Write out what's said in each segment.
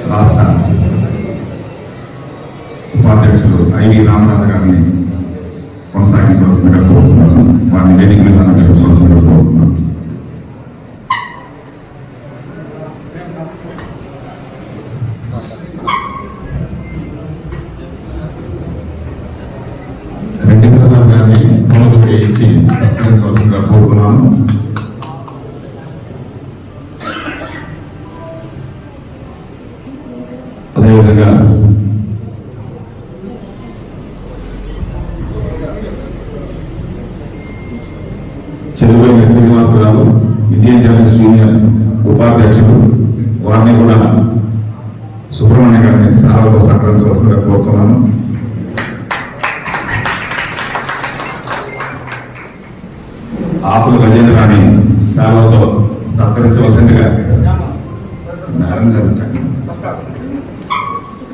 రాష్ట్ర ఉపాధ్యక్షుడు ఐవి రామనాథ్ గారిని కొనసాగించవలసిందిగా కోరుతున్నాను. వారిని వేదిక మీద నడిపించవలసిందిగా కోరుతున్నాను. రెడ్డి ప్రసాద్ గారిని కొనుగోలు చేయించి సత్కరించవలసిందిగా కోరుతున్నాను. అదేవిధంగా చెరువుల శ్రీనివాసరావు ఇండియన్ జర్నలిస్ట్ యూనియన్ ఉపాధ్యక్షుడు, వారిని కూడా సుబ్రహ్మణ్య గారిని సారాతో సహకరించవలసిందిగా కోరుతున్నాను. ఆకుల గజేంద్రాన్ని సేవలతో సత్కరించవలసిందిగా నారాయణ గారు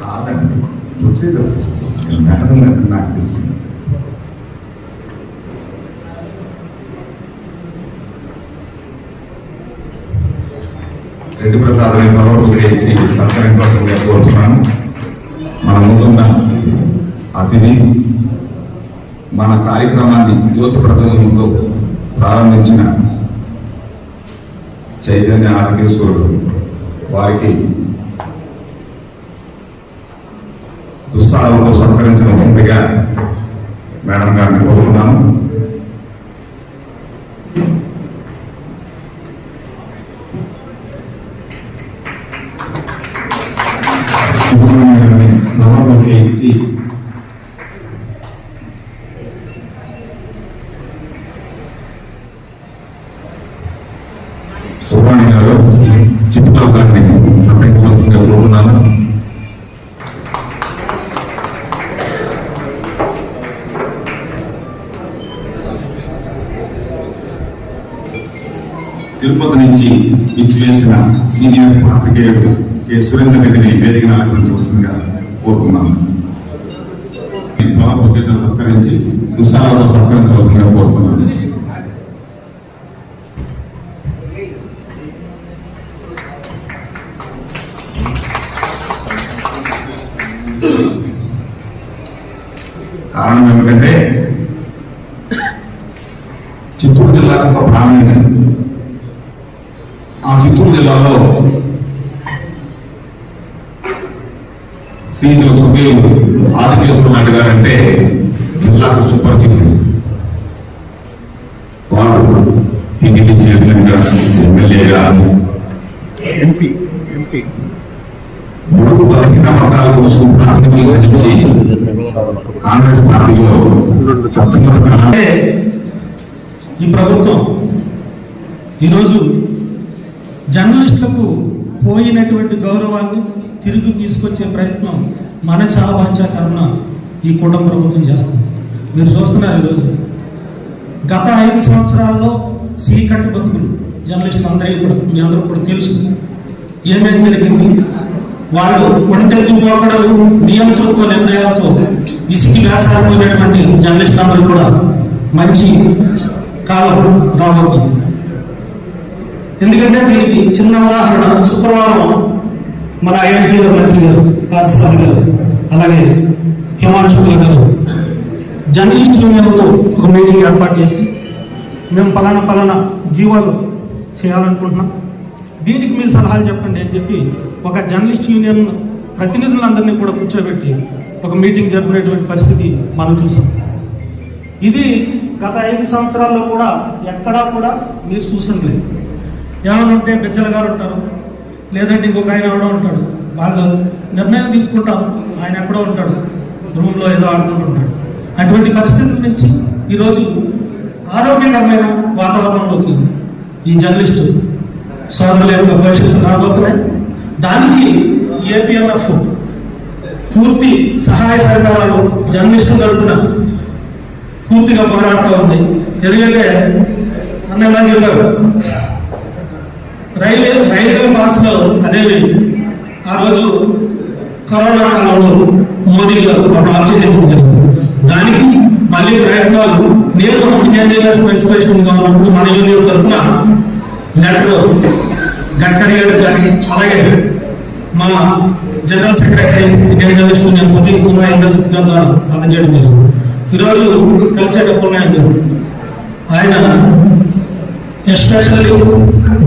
కాదండి ప్రొసీజర్ మేడం గారు నాకు తెలిసింది. రెడ్డి ప్రసాద్ పదవులు గ్రహించి సత్కరించవలసిందిగా కోరుతున్నాను. మన ముందున్న అతిథి మన కార్యక్రమాన్ని జ్యోతి ప్రజల ముందు ప్రారంభించిన చైతన్య ఆరోగ్యేశ్వరుడు, వారికి దుస్సాలతో సత్కరించవలసిందిగా మేడం గారిని కోరుతున్నాను. ఇచ్చి సుబ్రహ్మణ్య గారు చిప్పుల గారిని సత్కరించవలసిందిగా కోరుతున్నాను. తిరుపతి నుంచి ఇచ్చివేసిన సీనియర్ పాత్రికేయుడు కె సురేంద్ర రెడ్డిని వేదికను ఆహ్వానించవలసిందిగా కోరుతున్నాను. సత్కరించి దుస్సాలతో సత్కరించవలసిందిగా కోరుతున్నాను. కారణం ఏమిటంటే చిత్తూరు జిల్లాకు ఒక ప్రాధాన్యత. ఆ చిత్తూరు జిల్లాలో శ్రీజుల సుబ్బయ్య ఆదికేశ్వరనాయుడు గారు అంటే జిల్లాకు సుపరిచితులు. వారు ఇంటికి చైర్మన్ గా, ఎమ్మెల్యేగా, ఎంపీ మూడు బలహీన వర్గాల కోసం ప్రాతినిధ్యం వహించి కాంగ్రెస్ పార్టీలో ఈ ప్రభుత్వం ఈరోజు జర్నలిస్టులకు పోయినటువంటి గౌరవాన్ని తిరిగి తీసుకొచ్చే ప్రయత్నం మన చావాంఛాకరణ ఈ కూటమి ప్రభుత్వం చేస్తుంది. మీరు చూస్తున్నారు ఈరోజు గత 5 సంవత్సరాల్లో సీకట్టి బతుకులు జర్నలిస్టులు అందరికీ కూడా, మీ అందరూ కూడా తెలుసు ఏమేం జరిగింది. వాళ్ళు ఒంటెత్తి పోకడలు, నియంతృత్వ నిర్ణయాలతో విసిగి వేసారిపోయినటువంటి జర్నలిస్టులందరూ కూడా మంచి కాలం రాబోతుంది. ఎందుకంటే దీనికి చిన్న ఉదాహరణ, శుక్రవారం మన ఐఐటి మంత్రి గారు పార్థసారథి గారు, అలాగే హిమాంశు గారు జర్నలిస్ట్ యూనియన్తో ఒక మీటింగ్ ఏర్పాటు చేసి మేము పలానా జీవాలు చేయాలనుకుంటున్నాం, దీనికి మీరు సలహాలు చెప్పండి అని చెప్పి ఒక జర్నలిస్ట్ యూనియన్ ప్రతినిధులందరినీ కూడా కూర్చోబెట్టి ఒక మీటింగ్ జరిపినటువంటి పరిస్థితి మనం చూసాం. ఇది గత 5 సంవత్సరాల్లో కూడా ఎక్కడా కూడా మీరు చూసలేదు. ఏమైనా ఉంటే బిజ్జల గారు ఉంటారు, లేదంటే ఇంకొక ఆయన ఎవడో ఉంటాడు, వాళ్ళు నిర్ణయం తీసుకుంటారు, ఆయన ఎక్కడో ఉంటాడు, రూమ్లో ఏదో ఆడుకుంటూ ఉంటాడు. అటువంటి పరిస్థితుల నుంచి ఈరోజు ఆరోగ్యకరమైన వాతావరణంలోకి ఈ జర్నలిస్టు సోదరుల యొక్క భవిష్యత్తు రాబోతున్నాయి. దానికి ఏపీఎంఎఫ్ పూర్తి సహాయ సహకారాలు జర్నలిస్టు తరపున పూర్తిగా పోరాడుతూ ఉంది. ఎందుకంటే అన్నలా చెప్పారు, రైల్వే పాస్లో అనేవి ఆ రోజు కరోనా కాలంలో మోదీ గారు ఆఫ్ చేయడం జరిగింది. దానికి మళ్ళీ ప్రయత్నాలు నేను ఇండియన్ జర్నలిస్ట్ ప్రెసిడెంట్ గా ఉన్నప్పుడు మన యూనియన్ తరఫున లెటర్ గడ్కరీ గారికి కానీ అలాగే మా general secretary Indian journalist union Sudeep Kumar Indrajit గారి ద్వారా అందజేయడం జరిగింది. ఈరోజు కలిసేటప్పుడు ఆయన ఎస్పెషల్లీ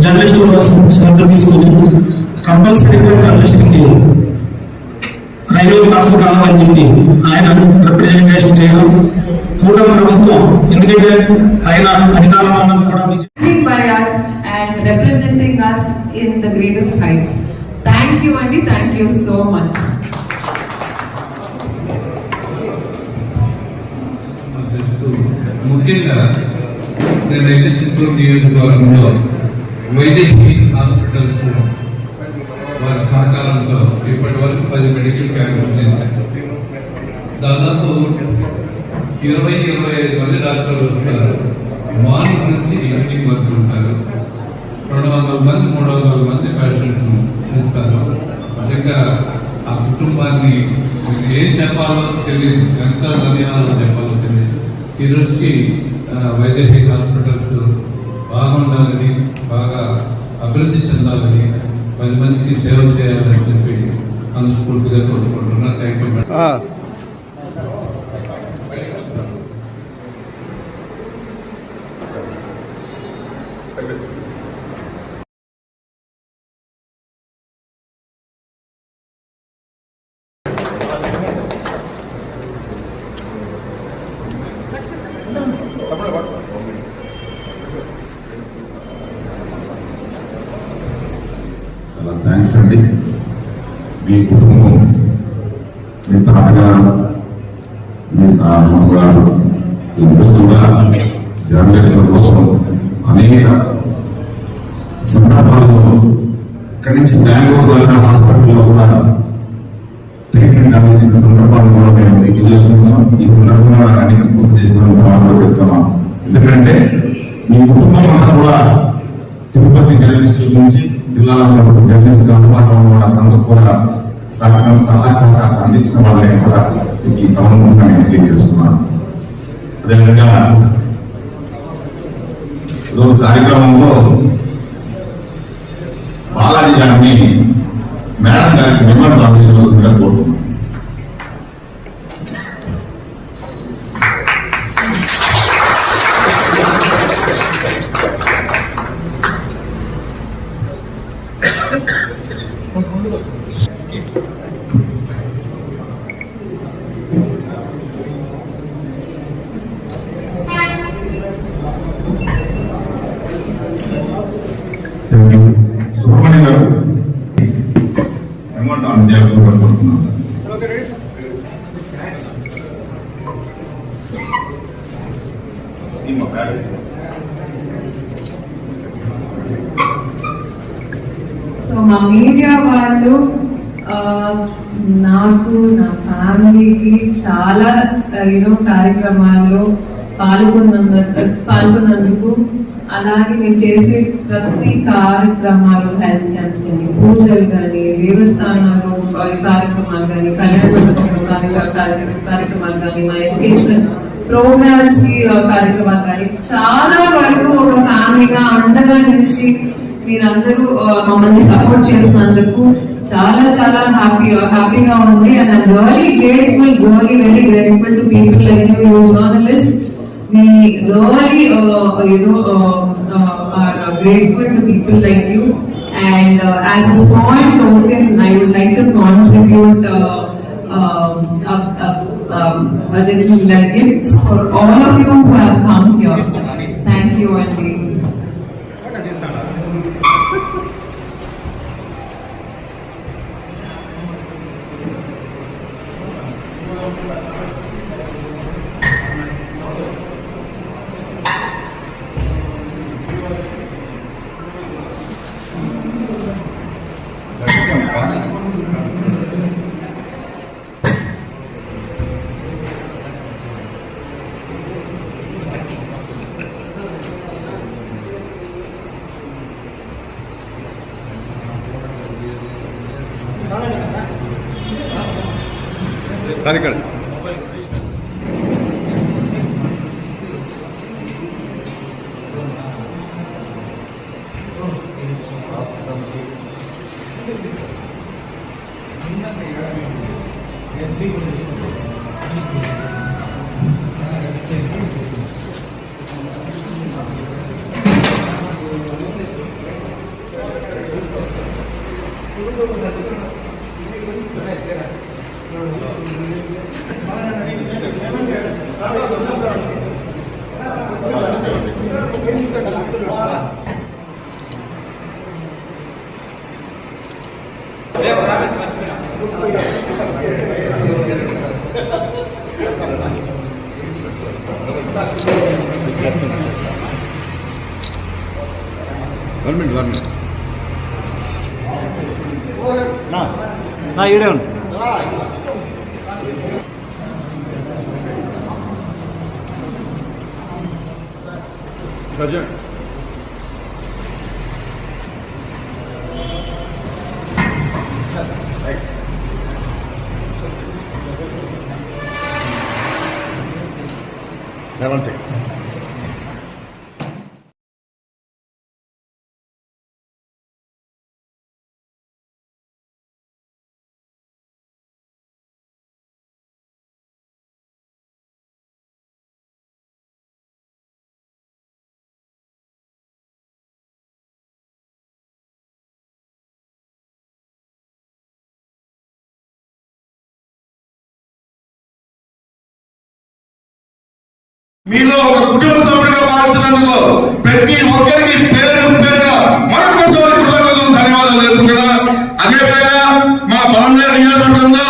జర్నలిస్టుల కోసం శ్రద్ధ తీసుకుని కంపల్సరీగా జర్నలిస్టులకి రైల్వే పాసులు కావాలని చెప్పి ఆయన రిప్రజెంటేషన్ చేయడం, కూటమి ప్రభుత్వం ఎందుకంటే ఆయన అధికారంలో ఉన్నది కూడా and representing us in the greatest heights. Thank you Andy, thank you so much. ముఖ్యంగా నేనైతే చిత్తూరు నియోజకవర్గంలో వైదేహి హాస్పిటల్స్ వారి సహకారంతో ఇప్పటి వరకు 10 మెడికల్ క్యాంపులు చేశారు. దాదాపు 20-25 మంది డాక్టర్లు వస్తారు. మార్నింగ్ నుంచి ఈవినింగ్ వరకు ఉంటారు. 200 మంది 300 మంది పేషెంట్లు చేస్తారు. నిజంగా ఆ కుటుంబాన్ని ఏం చెప్పాలో తెలియదు, ఎంత ధన్యవాదాలు చెప్పాలో తెలియదు. ఈ రోజుకి వైదేహి హాస్పిటల్స్ బాగుండాలని, బాగా అభివృద్ధి చెందాలని, 10 మందికి సేవ చేయాలని చెప్పి మనస్ఫూర్తిగా కోరుకుంటున్నా. Thank you. చాలా థ్యాంక్స్ అండి. మీ కుటుంబం, మీ తాతగారు, మీ అమ్మగారు ఇంట్రెస్ట్గా జర్నలిస్టుల కోసం అనేక సందర్భాల్లో ఇక్కడి నుంచి బెంగళూరు దాకా హాస్పిటల్లో కూడా ట్రీట్మెంట్ అందించిన సందర్భాలు కూడా మేము తెలియజేస్తున్నాం. ఈ సందర్భంగా అన్ని పూర్తి చేసిన చెప్తున్నాం. ఎందుకంటే మీ కుటుంబం అంతా కూడా తిరుపతి జర్నలిస్టు నుంచి జిల్లాలో జర్నలిస్ట్ అందుబాటులో ఉన్న సంస్థ కూడా సహకారం అందించిన వాళ్ళని కూడా ఈ సందర్భంగా నేను తెలియజేస్తున్నాను. అదేవిధంగా ఈరోజు కార్యక్రమంలో బాలాజీ గారిని మేడం గారికి నిమ్మడం అందించవలసిందిగా కోరుతున్నాను. సుబ్రహ్మణ్యం గారు ఏమంటారు అందజేయాల్సిందిగా కోరుతున్నాను. సో మా మీడియా వాళ్ళు నాకు, నా ఫ్యామిలీకి చాలా కార్యక్రమాల్లో పాల్గొన్నందుకు, అలాగే నేను చేసే ప్రతి కార్యక్రమాలు, హెల్త్ క్యాంప్స్ కానీ, పూజలు కానీ, దేవస్థానాలు కార్యక్రమాలు కానీ, కళ్యాణ కార్యక్రమాలు కానీ, మా ఎడ్యుకేషన్ ప్రోగ్రామ్స్ కార్యక్రమాలు కానీ, చాలా వరకు ఒక ఫ్యామిలీగా అండగా నిలిచి మీరందరూ మమ్మల్ని సపోర్ట్ చేసినందుకు చాలా చాలా హ్యాపీగా ఉంది. And I'm really grateful, very grateful to people like you journalist. We really are grateful to people like you, And as a small token, I would like to contribute a little gifts for all of you who have come here. Thank you, Andy. కార్యక్రమం government ఈడే ఉంది present మీలో ఒక కుటుంబ సభ్యుడిగా మారుతున్నందుకు ప్రతి ఒక్కరికి పేరు పేరుగా మరొకసారి కృతజ్ఞతలు ధన్యవాదాలు తెలుపుతున్నా. అదేవిధంగా మా బాంబే నియోజకవర్గంలో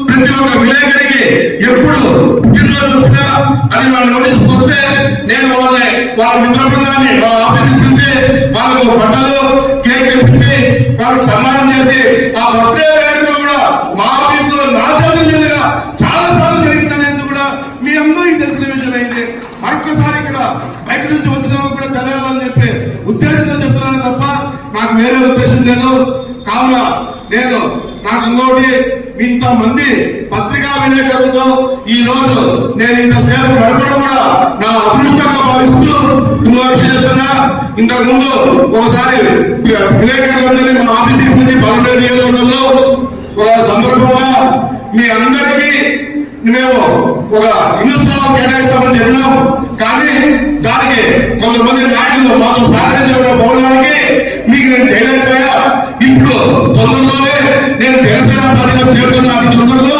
ప్రతి ఒక్క విలేకరికి ఎప్పుడు పుట్టినరోజు వచ్చినా అది వాళ్ళ నోటీస్ వస్తే నేను వాళ్ళ మిత్ర బృందాన్ని వాళ్ళ ఆఫీస్కి పిలిచి వాళ్ళకు బట్టలు కేక్ తెప్పించి వాళ్ళకి సన్మానం చేసి ఆ బర్త్డే వేడుక కూడా మా ఆఫీసులో నా చేతుల మీదుగా చాలా సార్లు జరిగిందనేది కూడా మీ అందరికీ తెలిసిన విషయం అయితే మరొకసారి ఇక్కడ బయట నుంచి వచ్చిన కూడా తెలియాలని చెప్పి ఉద్దేశంతో చెప్తున్నాను తప్ప నాకు వేరే ఉద్దేశం లేదు. కావున నాకు ఇంకోటి ఇంతమంది పత్రికా విలేకరులతో ఈ రోజు నేను ఇంతసేపు గడపడం కూడా నా అదృష్టంగా భావిస్తూ ఇంకో విషయం చెప్తున్నా. ఇంతకు ముందు ఒకసారి విలేకరులందరినీ మా ఆఫీస్కి పిలిచి పల్లెటూరు నియోజకవర్గంలో ఒక సందర్భంగా మీ అందరికీ మేము ఒక ఇల్లు స్థలం కేటాయిస్తామని చెప్పినాం. కానీ దానికి కొంతమంది నాయకులు మాతో సహకరించడం పోవడానికి మీకు నేను చేయలేకపోయా. ఇప్పుడు తొందరలోనే నేను జనసేన పార్టీలో చేరుతున్న అతి తొందరలో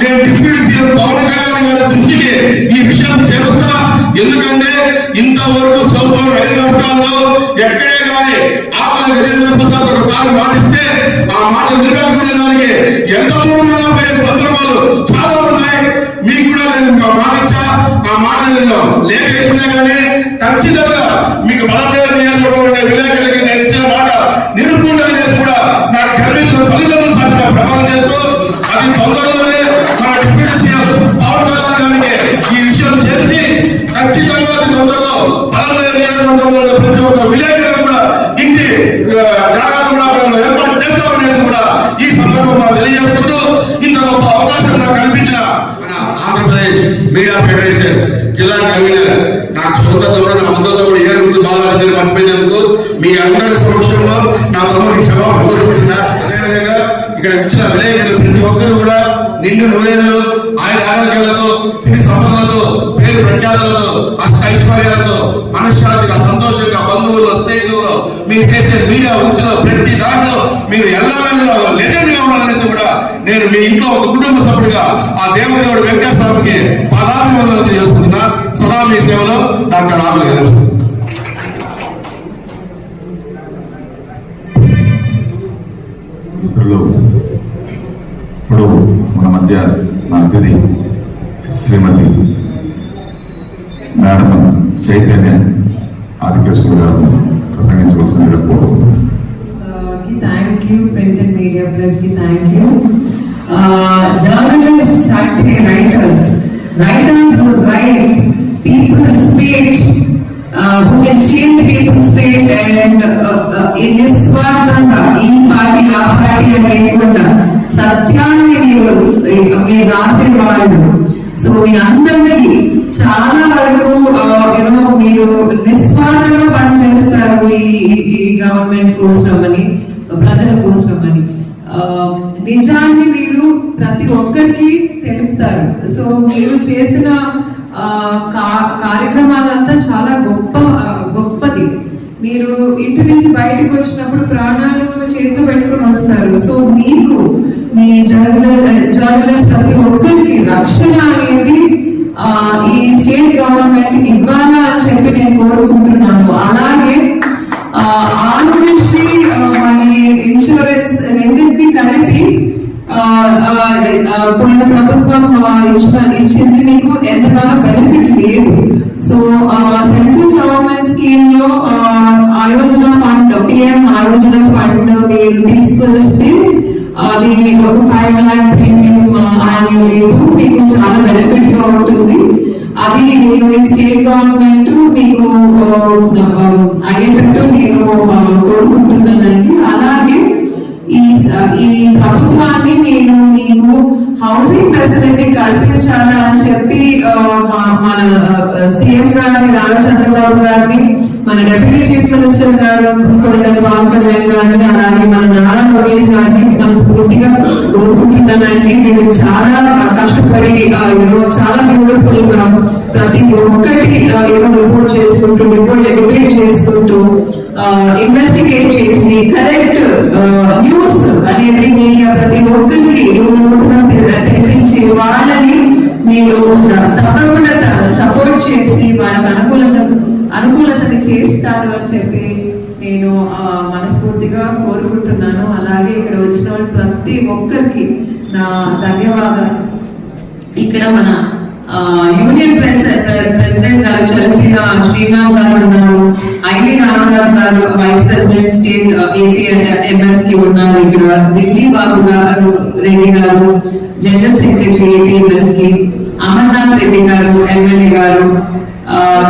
నేను డిప్యూటీ సీఎం పవన్ కళ్యాణ్ గారి దృష్టికి ఈ విషయం చేరుతున్నా. ఎందుకంటే ఇంతవరకు సంవత్సరం 5 రాష్ట్రాల్లో ఎక్కడే కానీ ఆపద గజేంద్ర ప్రసాద్ ఒకసారి మాటిస్తే ఆ మాట నిలబెట్టుకునేదానికి ఎంత దూరం పోయే సందర్భాలు చాలా ఉన్నాయి. మీకు కూడా నేను మాట ఇచ్చా. ఆ మాట నేను లేఖ ఇచ్చినా కానీ ఖచ్చితంగా మీకు బలమైన నియోజకవర్గం విలేకరులకి నేను ఇచ్చిన మాట నిరుపూర్ణ చేసి కూడా నాకు గర్వించిన తల్లిదండ్రుల సాక్షిగా ప్రమాణం చేస్తూ అది తొందరలోనే మన డిప్యూటీ సీఎం పవన్ కళ్యాణ్ గారికి ఈ విషయం చేర్చి ఖచ్చితంగా అది తొందరలో బలమైన నియోజకవర్గంలో ప్రతి ఒక్క విలేకరు కూడా ఇంటి జాగ్రత్త కూడా ఏర్పాటు చేస్తామనేది కూడా ఈ సందర్భంగా తెలియజేస్తుంటూ ఇంత గొప్ప అవకాశం నాకు కల్పించిన ఆంధ్రప్రదేశ్ మీడియా ఫెడరేషన్ జిల్లా కన్వీనర్ నాకు సొంత తమ్ముడు నా ముద్ద తమ్ముడు ఏ ముందు బాగా మర్చిపోయినందుకు మీ అందరి సమక్షంలో నా తమ్ముడికి క్షమాపణ కోరుకుంటున్నా. అదేవిధంగా ఇక్కడ ఇచ్చిన విలేకరులు ప్రతి ఒక్కరు కూడా నిండు నూనెలు ఆయన ఆరోగ్యాలతో సిరి సంపదలతో పేరు ప్రఖ్యాతులతో ఐశ్వర్యాలతో మనశ్శాంతిగా సంతోషంగా బంధువుల్లో స్నేహితుల్లో మీరు చేసే మీడియా వృత్తిలో ప్రతి దాంట్లో మీరు ఎల్లవేళలో లెజెండ్ గా ఉండాలని కూడా నేను మీ ఇంట్లో ఒక కుటుంబ సభ్యుడిగా ఆ దేవదేవుడు వెంకటేశ్వరరావుకి పాదాభివందనం చేసుకుంటున్నా. సదా మీ సేవలో డాక్టర్ రాములు గారు. మిత్రులు, ఇప్పుడు మన మధ్య నా అతిథి శ్రీమతి మేడం చైతన్య ఆదికేశ్వర గారు ప్రసంగించవలసిందిగా కోరుతున్నాను. Thank you, print and media press ki thank you. Journalists, actually writers who write people's fate, who can change people's fate and in this స్వార్థంగా ఈ పార్టీ ఆ పార్టీ అని లేకుండా సత్యాన్ని మీరు రాసే వాళ్ళు. సో మీ అందరికీ చాలా వరకు మీరు నిస్వార్థంగా పనిచేస్తారు ఈ గవర్నమెంట్ కోసం అని, ప్రజల కోసం అని. నిజాన్ని మీరు ప్రతి ఒక్కరికి తెలుపుతారు. సో మీరు చేసిన కార్యక్రమాలంతా చాలా గొప్పది. మీరు ఇంటి నుంచి బయటకు వచ్చినప్పుడు ప్రాణాలు చేతిలో పెట్టుకుని వస్తారు. సో మీకు మీ జర్నలిస్ట్ ప్రతి ఒక్కరికి రక్షణ అనేది ఈ స్టేట్ గవర్నమెంట్ ఇవ్వాలా అని చెప్పి నేను కోరుకుంటున్నాను. అలాగే ఆరోగ్యశ్రీ మరి ఇన్సూరెన్స్ రెండింటినీ కలిపి పోయిన ప్రభుత్వం ఇచ్చింది, మీకు ఎంతగానో బెనిఫిట్ లేదు. సో సెంట్రల్ గవర్నమెంట్ స్కీమ్ లో ఆయోజన ఫండ్, పిఎం ఆయోజన ఫండ్ మీరు తీసుకొస్తే అది ఒక 5 lakh ప్రీమియం యాన్యువల్ లేదు, మీకు చాలా బెనిఫిట్ గా ఉంటుంది. అది నేను స్టేట్ గవర్నమెంట్ మీకు అయ్యేటట్టు నేను కోరుకుంటున్నానండి. అలాగే ఈ ప్రభుత్వాన్ని నేను మీకు హౌసింగ్ ఫెసిలిటీ కల్పించాలా అని చెప్పి మన సీఎం గారిని రామచంద్రబాబు గారిని, మన డెప్యూటీ చీఫ్ మినిస్టర్ గారు కొడాలి పవన్ కళ్యాణ్ గారిని, అలాగే మన నారా లోకేష్ గారిని మనస్ఫూర్తిగా కోరుకుంటున్నానండి. నేను చాలా కష్టపడి చాలా బ్యూటిఫుల్ గా ప్రతి ఒక్కటి రిపోర్ట్ చేసుకుంటూ, డిబేట్ చేసుకుంటూ, ఇన్వెస్టిగేట్ చేసి కరెక్ట్ న్యూస్ అనేది మీడియా ప్రతి ఒక్కరికి తెప్పించి వాళ్ళని మీరు తప్పకుండా సపోర్ట్ చేసి వాళ్ళకి అనుకూలతని చేస్తారు అని చెప్పి నేను మనస్ఫూర్తిగా కోరుకుంటున్నాను. అలాగే ఇక్కడ వచ్చిన వాళ్ళు ప్రతి ఒక్కరికి నా ధన్యవాదాలు. ఇక్కడ మన యూనియన్ ప్రెసిడెంట్ గారు చలిపిన శ్రీనివాస్ గారు ఉన్నారు, I V Ramaraju garu vice president state AP ఎంఎఫ్కి ఉన్నారు, ఇక్కడ Delhi Babu garu Reddy garu general secretary AP ఎంఎఫ్కి, అమర్నాథ్ రెడ్డి గారు ఎమ్మెల్యే గారు,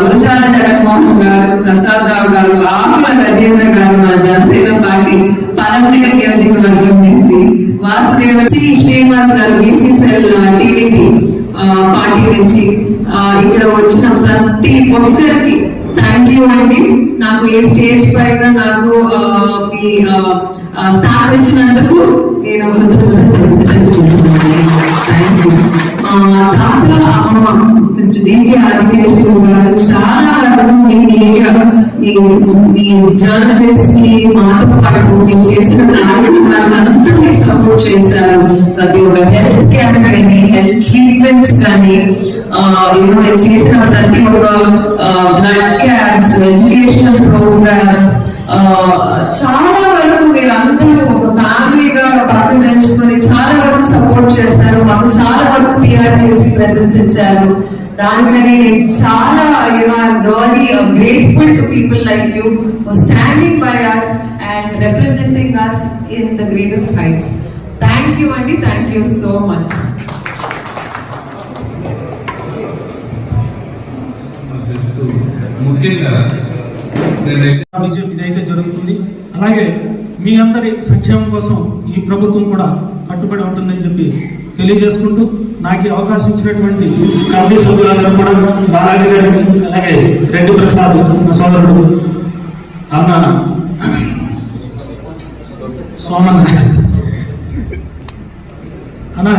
గురజాల జగన్మోహన్ గారు, ప్రసాద్ రావు గారు, ఆకుల గజేంద్ర గారు మా జనసేన పార్టీ పార్లమెంట్ నియోజకవర్గం నుంచి, వాసుదేవ శ్రీనివాస్ గారు బీసీసీఎల్ టీడీపీ పార్టీ నుంచి, ఇక్కడ వచ్చిన ప్రతి ఒక్కరికి థ్యాంక్ యూ అండి. నాకు ఈ స్టేజ్ పైన నాకు మీ స్థానం ఇచ్చినందుకు నేను thank you. Mister DK Adikeshwara గారు చాలా వరకు మీ జర్నలిస్ట్ ని మాతో పాటు మేము చేసిన కార్యక్రమాలంతా సపోర్ట్ చేశారు. ప్రతి ఒక్క హెల్త్ క్యాంప్ కానీ, హెల్త్ ట్రీట్మెంట్స్ కానీ, చేసిన ప్రతి ఒక్క బ్లడ్ క్యాంప్స్, ఎడ్యుకేషనల్ ప్రోగ్రామ్స్, చాలా వరకు మీరు అందరూ ఒక ఫ్యామిలీగా పక్కన తెచ్చుకొని చాలా వరకు సపోర్ట్ చేస్తారు. మాకు చాలా వరకు పిఆర్ చేసి ప్రెసెన్స్ ఇచ్చారు. దానికని నేను చాలా really grateful to people like you for standing by us and representing us in the greatest heights. Thank you Andy, thank you so much. ముఖ్యంగా ఇదైతే జరుగుతుంది. అలాగే మీ అందరి సంక్షేమం కోసం ఈ ప్రభుత్వం కూడా కట్టుబడి ఉంటుందని చెప్పి తెలియజేసుకుంటూ, నాకు అవకాశం ఇచ్చినటువంటి కమిటీ సభ్యులందరూ కూడా బాలాజీ గారికి, అలాగే రెడ్డి ప్రసాద్ సోదరుడు అన్న సోమన్ అన్న,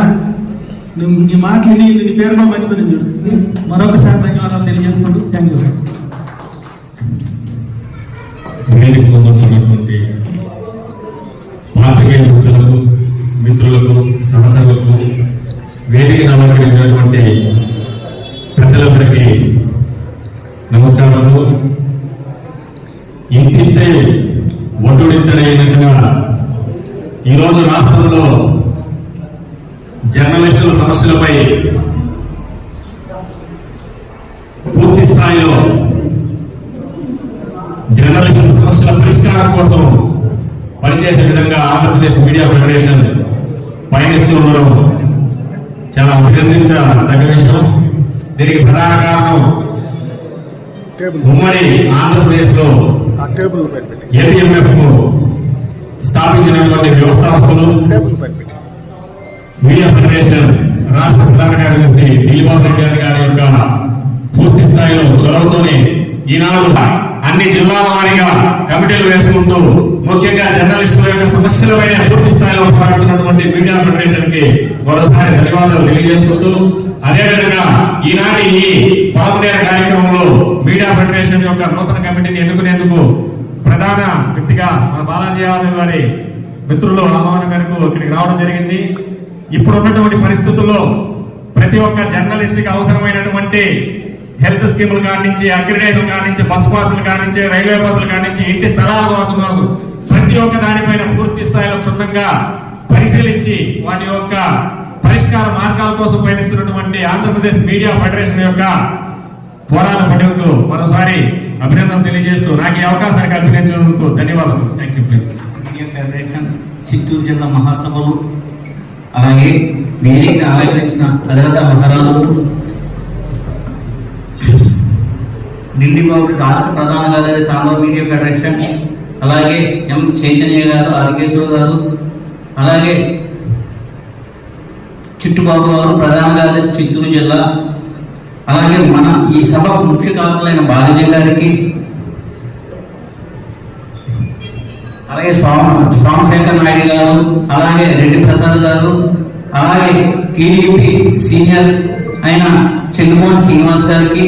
నీ మాటలు నీ పేరు కూడా మర్చిపోయింది చూడు. మరొకసారి ధన్యవాదాలు తెలియజేసుకుంటూ థ్యాంక్ యూ. వేదిక ముందున్నటువంటి పాత్రికేయ మిత్రులకు మిత్రులకు సహచరులకు వేదికను అలంకరించినటువంటి పెద్దలందరికీ నమస్కారాలు. ఇంతింతే ఒడ్డుడింతడైనట్టుగా ఈరోజు రాష్ట్రంలో జర్నలిస్టుల సమస్యలపై పూర్తి స్థాయిలో జర్నలిస్టుల సమస్యల పరిష్కారం కోసం పనిచేసే విధంగా ఆంధ్రప్రదేశ్ మీడియా ఫెడరేషన్ పయనిస్తూ ఉండడం చాలా అభినందించదగ్గ విషయం. దీనికి ప్రధాన కారణం ఉమ్మడి ఆంధ్రప్రదేశ్ లో ఏపీఎంఎఫ్ స్థాపించినటువంటి వ్యవస్థాపకులు మీడియా ఫెడరేషన్ రాష్ట్ర ప్రధాన కార్యదర్శి దిలీబాబు రెడ్డి గారి యొక్క పూర్తి స్థాయిలో చొరవతోనే ఈనాడు అన్ని జిల్లాల వారీగా కమిటీలు వేసుకుంటూ ముఖ్యంగా జర్నలిస్టుల యొక్క సమస్యలపైన పూర్తి స్థాయిలో పోరాడుతున్నటువంటి మీడియా ఫెడరేషన్ కి మరోసారి ధన్యవాదాలు తెలియజేసుకుంటూ, అదేవిధంగా ఈనాటి ఈ పాల్గొనే కార్యక్రమంలో మీడియా ఫెడరేషన్ యొక్క నూతన కమిటీని ఎన్నుకునేందుకు ప్రధాన వ్యక్తిగా మన బాలాజీ యాదవ్ గారి మిత్రులు ఆహ్వానం మేరకు ఇక్కడికి రావడం జరిగింది. ఇప్పుడు ఉన్నటువంటి పరిస్థితుల్లో ప్రతి ఒక్క జర్నలిస్ట్ కి అవసరమైనటువంటి హెల్త్ స్కీముల కాడి నుంచి, అగ్రిడేషన్ కాడి నుంచి, బస్ పాసుల కాడి నుంచి, రైల్వే బస్సుల కాడి నుంచి, ఇంటి స్థలాల కోసం ప్రతి ఒక్క దానిపైన పూర్తి స్థాయిలో క్షుణ్ణంగా పరిశీలించి వాటి యొక్క పరిష్కార మార్గాల కోసం పయనిస్తున్నటువంటి ఆంధ్రప్రదేశ్ మీడియా ఫెడరేషన్ యొక్క పోరాట పట్టుకు మరోసారి అభినందనలు తెలియజేస్తూ నాకు ఈ అవకాశాన్ని కల్పించినందుకు ధన్యవాదాలు. Thank you. Please. Media federation Chittoor జిల్లా మహాసభలు, అలాగే వేదికను ఆలోచించిన అధిరత మహారాజులు, ఢిల్లీ బాబు రాష్ట్ర ప్రధాన కార్యదర్శి ఆంధ్ర మీడియా ఫెడరేషన్, అలాగే ఎం చైతన్య గారు, ఆదికేశ్వర గారు, అలాగే చిట్టుబాబు గారు ప్రధాన కార్యదర్శి చిత్తూరు జిల్లా, అలాగే మన ఈ సభ ముఖ్య కారకులైన బాలాజీ గారికి, అలాగే సోమశేఖర్ నాయుడు గారు, అలాగే రెడ్డి ప్రసాద్ గారు, అలాగే టీడీపీ సీనియర్ అయిన చెల్లుమోహన్ శ్రీనివాస్ గారికి,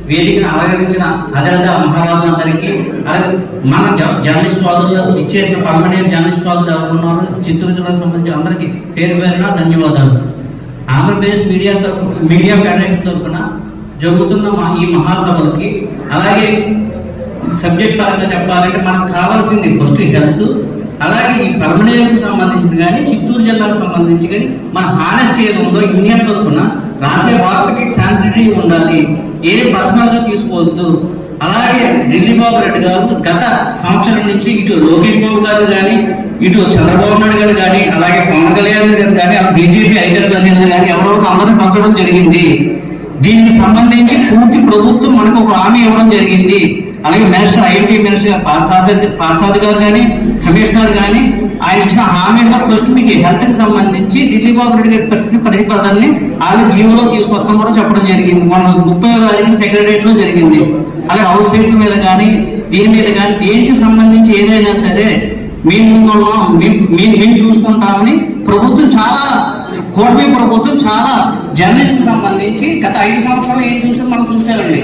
వేదికను అలంకరించిన అధిరత మహారాజులందరికీ, అలాగే మన జర్నలిస్ట్ సోదరులు ఇచ్చేసిన పర్మనెంట్ జర్నలిస్ట్ సోదరులు ఎవరు ఉన్నారు చిత్తూరు జిల్లాకు సంబంధించి అందరికీ పేరు పేరున ధన్యవాదాలు. ఆంధ్రప్రదేశ్ మీడియా ఫెడరేషన్ తరఫున జరుగుతున్న ఈ మహాసభలకి, అలాగే సబ్జెక్ట్ పరంగా చెప్పాలంటే మనకు కావాల్సింది ఫస్ట్ హెల్త్, అలాగే ఈ పర్మనెంట్ సంబంధించింది కానీ చిత్తూరు జిల్లాకు సంబంధించి కానీ మన హానెస్ట్ ఏది ఉందో యూనియన్ తరఫున రాసే వార్తకి సెన్సిటివిటీ ఉండాలి, ఏది పర్సనల్ గా తీసుకోవద్దు. అలాగే ఢిల్లీ బాబు రెడ్డి గారు గత సంవత్సరం నుంచి ఇటు లోకేష్ బాబు గారు కానీ, ఇటు చంద్రబాబు నాయుడు గారు కానీ, అలాగే పవన్ కళ్యాణ్ గారు కానీ, బీజేపీ ఐదర్ గారు కానీ ఎవరో అందరూ పంచడం జరిగింది. దీనికి సంబంధించి పూర్తి ప్రభుత్వం మనకు ఒక హామీ ఇవ్వడం జరిగింది. అలాగే మినిస్టర్ ఐటీ మినిస్టర్ పార్సాద్ గారు కానీ, కమిషనర్ కానీ ఆయన ఇచ్చిన హామీలో ఫస్ట్ మీకు హెల్త్ కి సంబంధించి ఢిల్లీ బాబు రెడ్డి గారి పెట్టిన ప్రతిపాదనని వాళ్ళు జీవోలో తీసుకొస్తాం కూడా చెప్పడం జరిగింది. మన 30వ తారీఖున సెక్రటరియట్ లో జరిగింది. అలాగే హౌస్ సైట్ల మీద కానీ దీని మీద కానీ దేనికి సంబంధించి ఏదైనా సరే మేము ముందున్నాం, మేము చూసుకుంటామని ప్రభుత్వం చాలా కూటమి ప్రభుత్వం చాలా జర్నలిస్ట్ సంబంధించి గత 5 సంవత్సరాలు ఏం చూసాం మనం చూసామండి.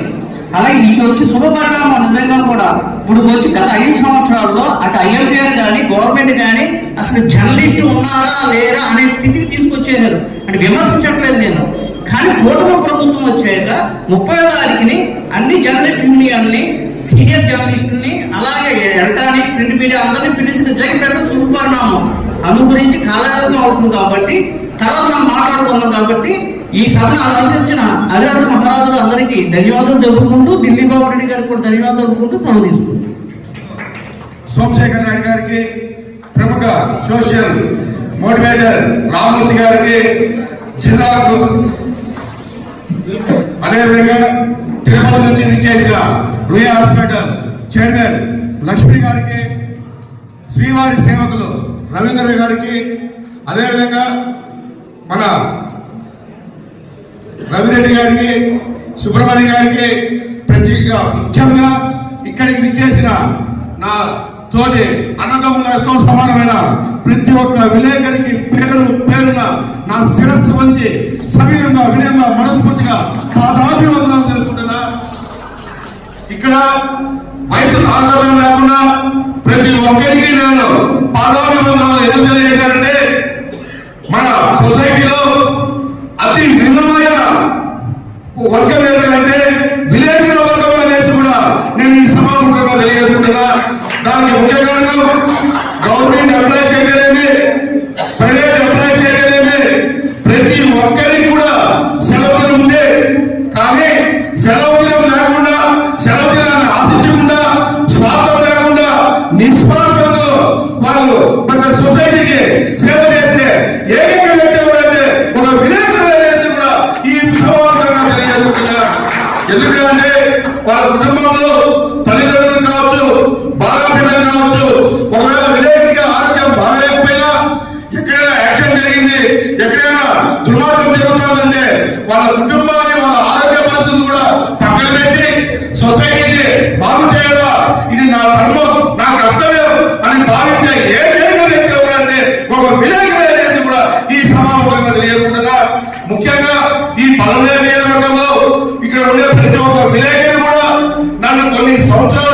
అలాగే ఇది వచ్చి శుభపరిణామం నిజంగా కూడా. ఇప్పుడు వచ్చి గత 5 సంవత్సరాల్లో అటు ఐఎంపీఆర్ కానీ గవర్నమెంట్ కానీ అసలు జర్నలిస్ట్ ఉన్నారా లేరా అనే స్థితికి తీసుకొచ్చేసారు. అంటే విమర్శించట్లేదు నేను, కానీ కూటమి ప్రభుత్వం వచ్చాక 30వ తారీఖుని అన్ని జర్నలిస్ట్ యూనియన్ని, సీనియర్ జర్నలిస్టుని, అలాగే ఎలక్ట్రానిక్ ప్రింట్ మీడియా అందరినీ పిలిచి నిజంగా పెట్టడం శుభపరిణామం. అందు గురించి కాలాగతం అవుతుంది కాబట్టి తర్వాత మనం మాట్లాడుకున్నాం. కాబట్టి ఈ సభను అలంకరించిన అధిరాజ మహారాజులు అందరికీ ధన్యవాదాలు తెలుపుకుంటూ, ఢిల్లీ బాబు రెడ్డి గారికి కూడా ధన్యవాదాలు తెలుపుకుంటూ సెలవు తీసుకుంటాం. సోమశేఖర్ నాయుడు గారికి, ప్రముఖ సోషల్ మోటివేటర్ రామమూర్తి గారికి, జిల్లాకు అదేవిధంగా తిరుపతి నుంచి విచ్చేసిన రూయా హాస్పిటల్ చైర్మన్ లక్ష్మి గారికి, శ్రీవారి సేవకులు రవీంద్ర గారికి, అదేవిధంగా మన రవిరెడ్డి గారికి, సుబ్రహ్మణ్య గారికి, ప్రత్యేకంగా ముఖ్యంగా ఇక్కడికి విచ్చేసిన నా తోటి అన్నదమ్ములతో సమానమైన ప్రతి ఒక్క విలేకరికి పేరున నా శిరస్సు వంచి సవినంగా వినయంగా మనస్ఫూర్తిగా పాదాభివందనాలు తెలుపుకుంటున్నా. ఇక్కడ వయసు ఆధారం లేకుండా ప్రతి ఒక్కరికి నేను పాదాభివందనాలు ఎందుకు తెలియజేయాలంటే మన సొసైటీలో అతి భిన్నమైన వర్గం ఏంటంటే విలేకరుల వర్గం అనేసి కూడా నేను ఈ సభాముఖంగా తెలియజేసుకుంటున్నా. దానికి ముఖ్య కారణం గవర్నమెంట్ అప్లై చేయలేమి, ప్రైవేట్ అప్లై చేయలేమి, ప్రతి ఒక్కరికి కూడా సెలవులు ఉండే కానీ సెలవులు లేకుండా సెలవు దినాన్ని ఆశించకుండా స్వార్థం లేకుండా నిస్వార్థంతో వాళ్ళు మన సొసైటీకి సేవ చేస్తే ఏకైక వ్యక్తి ఎవరంటే ఒక విలేకరు అనేది కూడా ఈ సభాముఖంగా తెలియజేసుకుంటున్నా. ఎందుకంటే వాళ్ళ కుటుంబంలో తల్లిదండ్రులు కావచ్చు, బాగా పిల్లలు కావచ్చు, ఒకవేళ విలేకరికి ఆరోగ్యం బాగాలేకపోయినా ఎక్కడైనా యాక్షన్ జరిగింది, ఎక్కడైనా దుర్మార్గం జరుగుతుందంటే వాళ్ళ కుటుంబాన్ని వాళ్ళ ఆరోగ్య పరిస్థితులు కూడా పక్కన పెట్టి సొసైటీని బాగు చేయాలా, ఇది నా ధర్మం, నా కర్తవ్యం అని భావించే ఏ వ్యక్తి ఎవరంటే ఒక విలేకరు అనేది కూడా ఈ సభాముఖంగా తెలియజేస్తున్నా. ముఖ్యంగా ఈ పలమనేరు నియోజకవర్గంలో ఇక్కడ ఉండే ప్రతి ఒక్క విలేకరు కూడా నన్ను కొన్ని సంవత్సరాలు